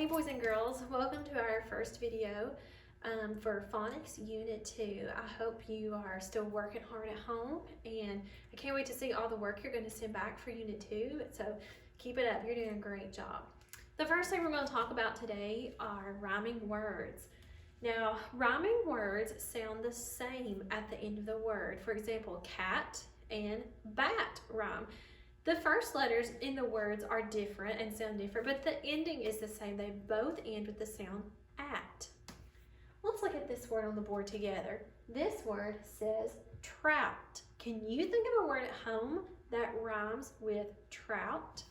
Hey boys and girls, welcome to our first video for Phonics Unit 2. I hope you are still working hard at home, and I can't wait to see all the work you're going to send back for Unit 2, so keep it up, you're doing a great job. The first thing we're going to talk about today are rhyming words. Now, rhyming words sound the same at the end of the word. For example, cat and bat rhyme. The first letters in the words are different and sound different, but the ending is the same. They both end with the sound at. Let's look at this word on the board together. This word says trout. Can you think of a word at home that rhymes with trout?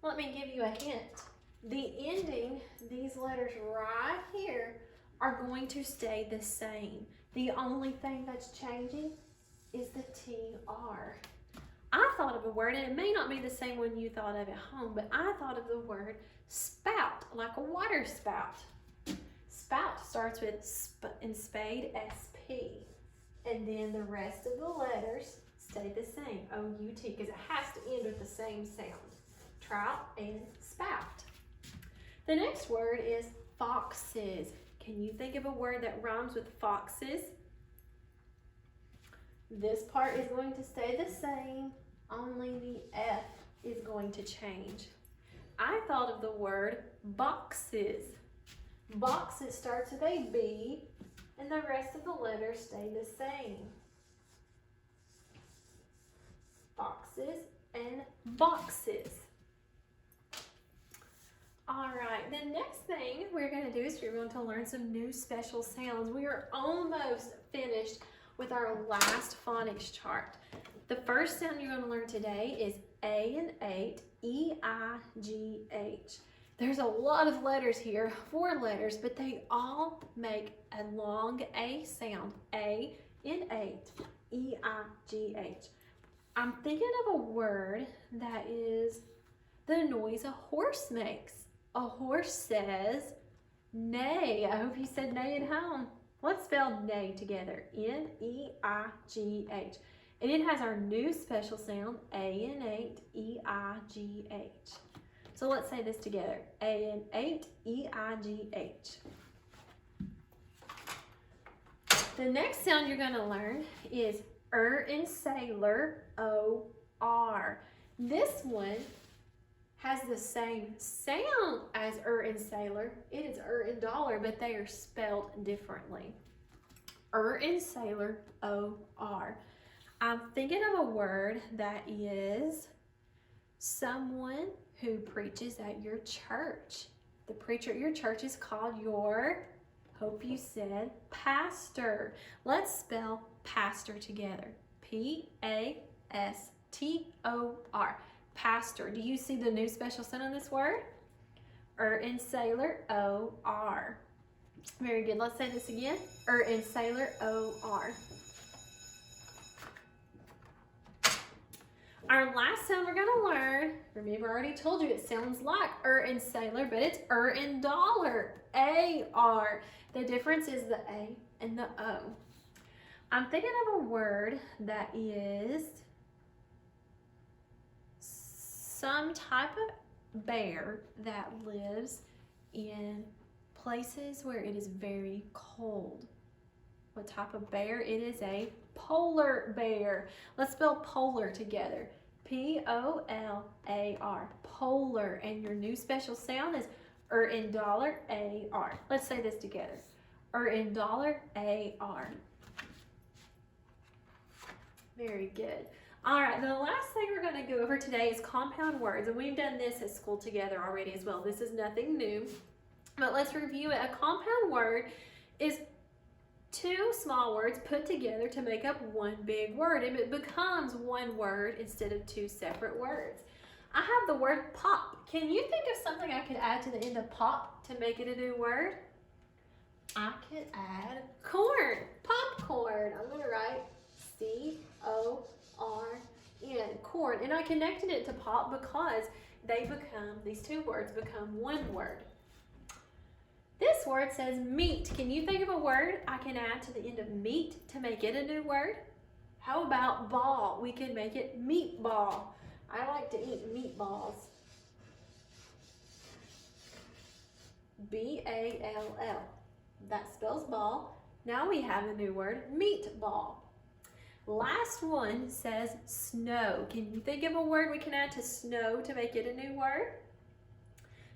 Let me give you a hint. The ending, these letters right here, are going to stay the same. The only thing that's changing is the TR. I thought of a word, and it may not be the same one you thought of at home, but I thought of the word spout, like a water spout. Spout starts with in spade, SP, and then the rest of the letters stay the same, O-U-T, because it has to end with the same sound. Trout and spout. The next word is foxes. Can you think of a word that rhymes with foxes? This part is going to stay the same, only the F is going to change. I thought of the word boxes. Boxes starts with a B, and the rest of the letters stay the same. Boxes and boxes. All right, the next thing we're going to do is we're going to learn some new special sounds. We are almost finished with our last phonics chart. The first sound you're going to learn today is A and 8, E-I-G-H. There's a lot of letters here, 4 letters, but they all make a long A sound. A in 8, E-I-G-H. I'm thinking of a word that is the noise a horse makes. A horse says neigh. I hope you said neigh at home. Let's spell neigh together, N-E-I-G-H. And it has our new special sound, A and 8, E-I-G-H. So let's say this together, A and 8, E-I-G-H. The next sound you're going to learn is in sailor, O-R. This one has the same sound as in sailor. It is in dollar, but they are spelled differently. In sailor, O-R. I'm thinking of a word that is someone who preaches at your church. The preacher at your church is called your, hope you said, pastor. Let's spell pastor together. P-A-S-T-O-R. Pastor. Do you see the new special sound on this word? In sailor, O-R. Very good. Let's say this again. In sailor, O-R. Our last sound we're going to learn, remember I already told you it sounds like in sailor, but it's in dollar, A-R. The difference is the A and the O. I'm thinking of a word that is some type of bear that lives in places where it is very cold. What type of bear? It is a polar bear. Let's spell polar together. P-O-L-A-R. Polar. And your new special sound is in dollar, A-R. Let's say this together. In dollar, A-R. Very good. All right, the last thing we're going to go over today is compound words, and we've done this at school together already as well. This is nothing new, but let's review it. A compound word is 2 small words put together to make up one big word, and it becomes one word instead of 2 separate words. I have the word pop. Can you think of something I could add to the end of pop to make it a new word? I could add corn, popcorn. I'm going to write C-O-R-N, corn, and I connected it to pop because these 2 words become one word. This word says meat. Can you think of a word I can add to the end of meat to make it a new word? How about ball? We can make it meatball. I like to eat meatballs. B-A-L-L. That spells ball. Now we have a new word, meatball. Last one says snow. Can you think of a word we can add to snow to make it a new word?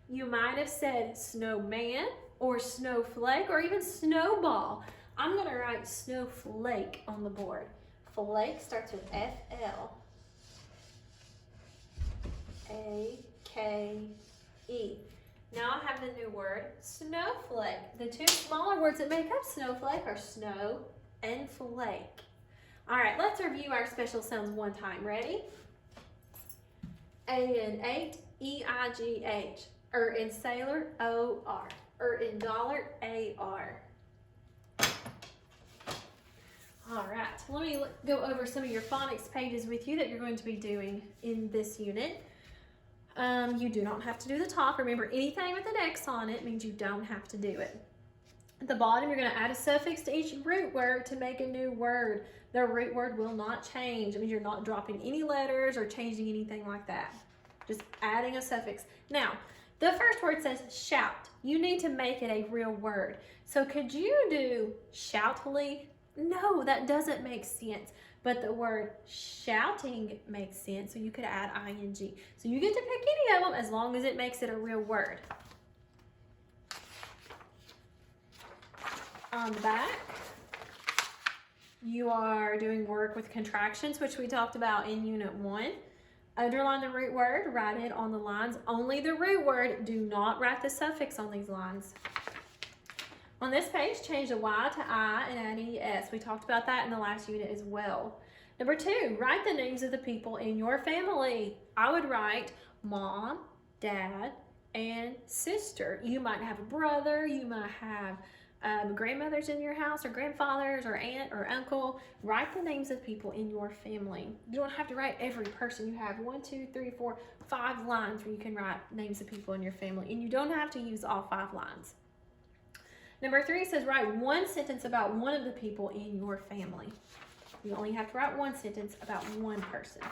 You might have said snowman or snowflake or even snowball. I'm going to write snowflake on the board. Flake starts with F-L-A-K-E. Now I have the new word snowflake. The two smaller words that make up snowflake are snow and flake. All right, let's review our special sounds one time. Ready? A in 8, E-I-G-H. In sailor, O-R. In dollar, A-R. All right, let me go over some of your phonics pages with you that you're going to be doing in this unit. You do not have to do the top. Remember, anything with an X on it means you don't have to do it. At the bottom, you're going to add a suffix to each root word to make a new word. The root word will not change. It means you're not dropping any letters or changing anything like that. Just adding a suffix. Now, the first word says shout. You need to make it a real word. So could you do shoutly? No, that doesn't make sense. But the word shouting makes sense, so you could add ing. So you get to pick any of them as long as it makes it a real word. On the back, you are doing work with contractions, which we talked about in Unit 1. Underline the root word, write it on the lines. Only the root word, do not write the suffix on these lines. On this page, change the Y to I and add ES. We talked about that in the last unit as well. Number 2, write the names of the people in your family. I would write mom, dad, and sister. You might have a brother, you might have grandmothers in your house, or grandfathers, or aunt, or uncle. Write the names of people in your family. You don't have to write every person. You have 1, 2, 3, 4, 5 lines where you can write names of people in your family, and you don't have to use all 5 lines. Number 3 says write one sentence about one of the people in your family. You only have to write one sentence about one person.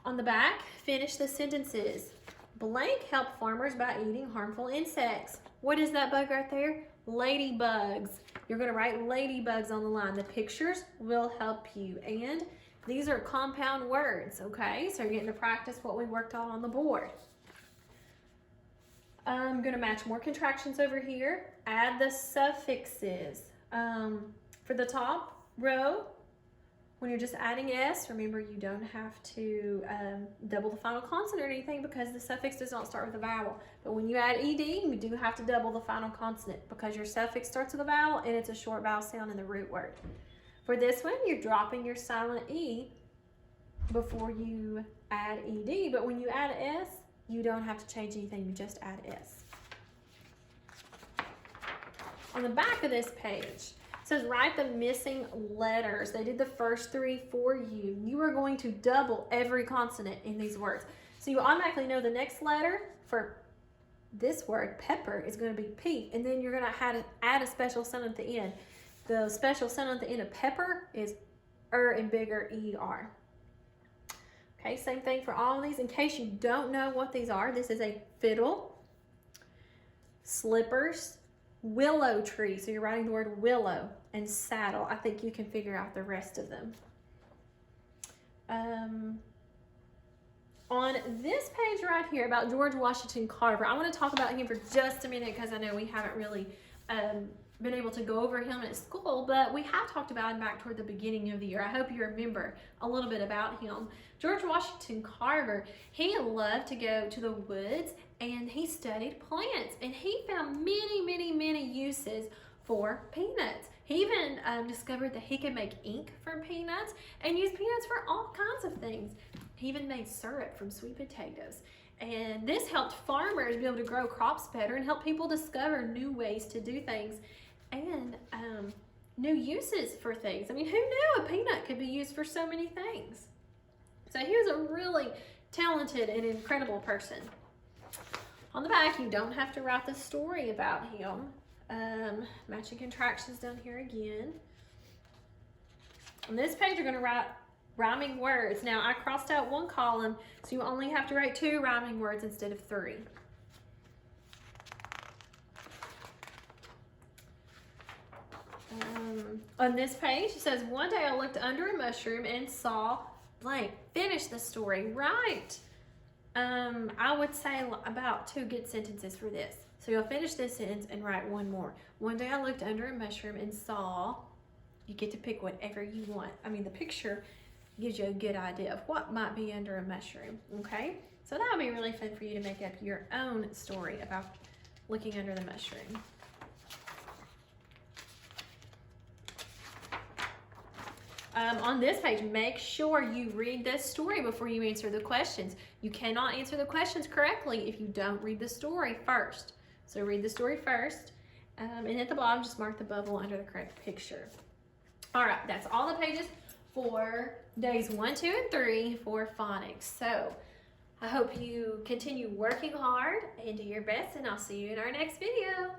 On the back, finish the sentences. Blank help farmers by eating harmful insects. What is that bug right there? Ladybugs. You're going to write ladybugs on the line. The pictures will help you. And these are compound words, okay? So you're getting to practice what we worked on the board. I'm going to match more contractions over here. Add the suffixes. For the top row, when you're just adding S, remember you don't have to double the final consonant or anything because the suffix does not start with a vowel. But when you add ED, you do have to double the final consonant because your suffix starts with a vowel and it's a short vowel sound in the root word. For this one, you're dropping your silent E before you add ED, but when you add S, you don't have to change anything, you just add S. On the back of this page, it says write the missing letters. They did the first 3 for you. You are going to double every consonant in these words. So you automatically know the next letter for this word, pepper, is going to be P, and then you're going to add a special sound at the end. The special sound at the end of pepper is and bigger ER. Okay, same thing for all of these. In case you don't know what these are, this is a fiddle, slippers, willow tree. So you're writing the word willow, and saddle. I think you can figure out the rest of them. On this page right here about George Washington Carver, I want to talk about him for just a minute because I know we haven't really been able to go over him at school, but we have talked about him back toward the beginning of the year. I hope you remember a little bit about him. George Washington Carver, he loved to go to the woods and he studied plants, and he found many uses for peanuts. He even discovered that he could make ink from peanuts and use peanuts for all kinds of things. He even made syrup from sweet potatoes. And this helped farmers be able to grow crops better and help people discover new ways to do things and new uses for things. I mean, who knew a peanut could be used for so many things? So he was a really talented and incredible person. On the back, you don't have to write the story about him. Matching contractions down here again. On this page, you're going to write rhyming words. Now, I crossed out one column, so you only have to write 2 rhyming words instead of 3. On this page, it says, one day I looked under a mushroom and saw blank. Finish the story. Right. I would say about 2 good sentences for this. So you'll finish this sentence and write one more. One day I looked under a mushroom and saw, you get to pick whatever you want. I mean, the picture gives you a good idea of what might be under a mushroom, okay? So that would be really fun for you to make up your own story about looking under the mushroom. On this page, make sure you read this story before you answer the questions. You cannot answer the questions correctly if you don't read the story first. So read the story first, and at the bottom, just mark the bubble under the correct picture. All right, that's all the pages for days 1, 2, and 3 for phonics. So I hope you continue working hard and do your best, and I'll see you in our next video.